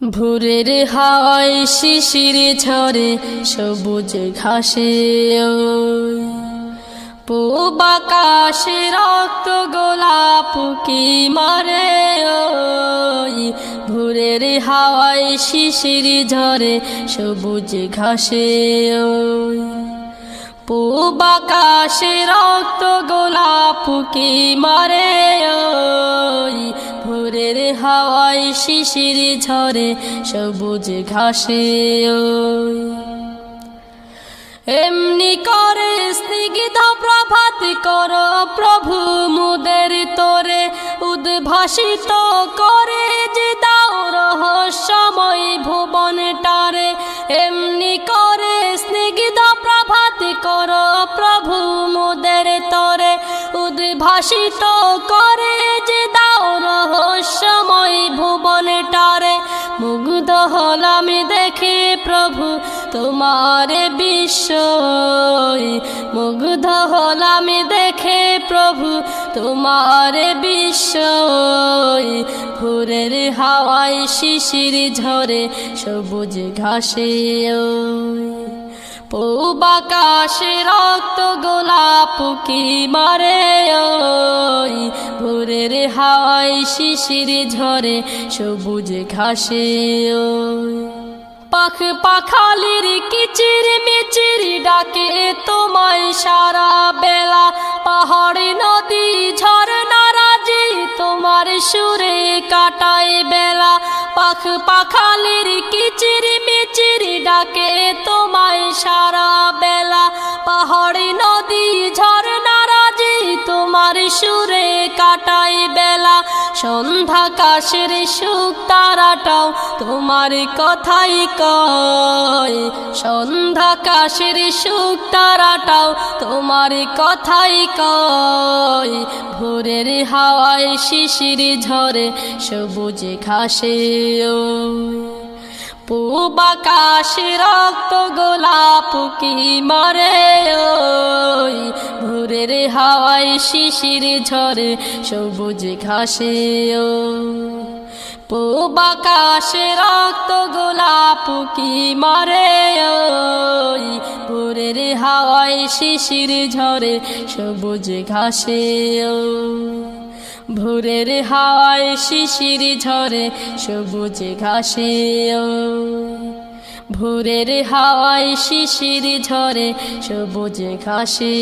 ভোরের হাওয়ায় শিশির ঝরে সবুজ ঘাসে পূব আকাশে রক্ত গোলাপ কি মারে ভোরের হাওয়ায় শিশির ঝরে সবুজ ঘাসে পূব আকাশে রক্ত গোলাপ কি মারে ভোরের হাওয়ায় শিশির ঝরে সবুজ ঘাসে এমনি করে স্নিগ্ধ প্রভাত কর প্রভু মুদের তোরে উদ্ভাসিত করে যে দাও রহস্যময় ভুবনটারে এমনি করে স্নিগ্ধ প্রভাত কর প্রভু মুদের তোরে উদ্ভাসিত করে যে দাও রহস্যময় ভুবনটারে মুগ্ধ হলাম দেখে প্রভু তোমার বিস্ময় মুগ্ধ হলাম দেখে প্রভু তোমার বিস্ময় ভোরের হাওয়ায় শিশির ঝরে সবুজ ঘাসে পূব আকাশে রক্ত গোলাপ কি মারে ভোরের হাওয়ায় শিশির ঝরে সবুজ ঘাসে পাখ পাখালির কিচির মিচির ডাকে তোমায় সারা বেলা পাহাড় নদী ঝরনা রাজি তোমার সুরে কাটায় বেলা পাখ পাখালির কিচির মিচির ডাকে তোমায় সারা বেলা পাহাড় নদী ঝরনা রাজি তোমার সুরে কাটায় বেলা সন্ধ্যা কাশের সুখ তারাটাও তোমার কথাই কয় সন্ধ্যা কাশের সুখ তারাটাও তোমার কথাই কয় ভোরের হাওয়ায় শিশির ঝরে সবুজ ঘাসে পূব আকাশে রক্ত গোলাপ কি মারে ভোরের হাওয়ায় শিশির ঝরে সবুজ ঘাসে পূব আকাশে রক্ত গোলাপ কি মারে ভোরের হাওয়ায় শিশির ঝরে সবুজ ঘাসে ভোরের হাওয়ায় শিশির ঝরে সবুজ ঘাসে ভোরের হাওয়ায় শিশির ঝরে সবুজ ঘাসে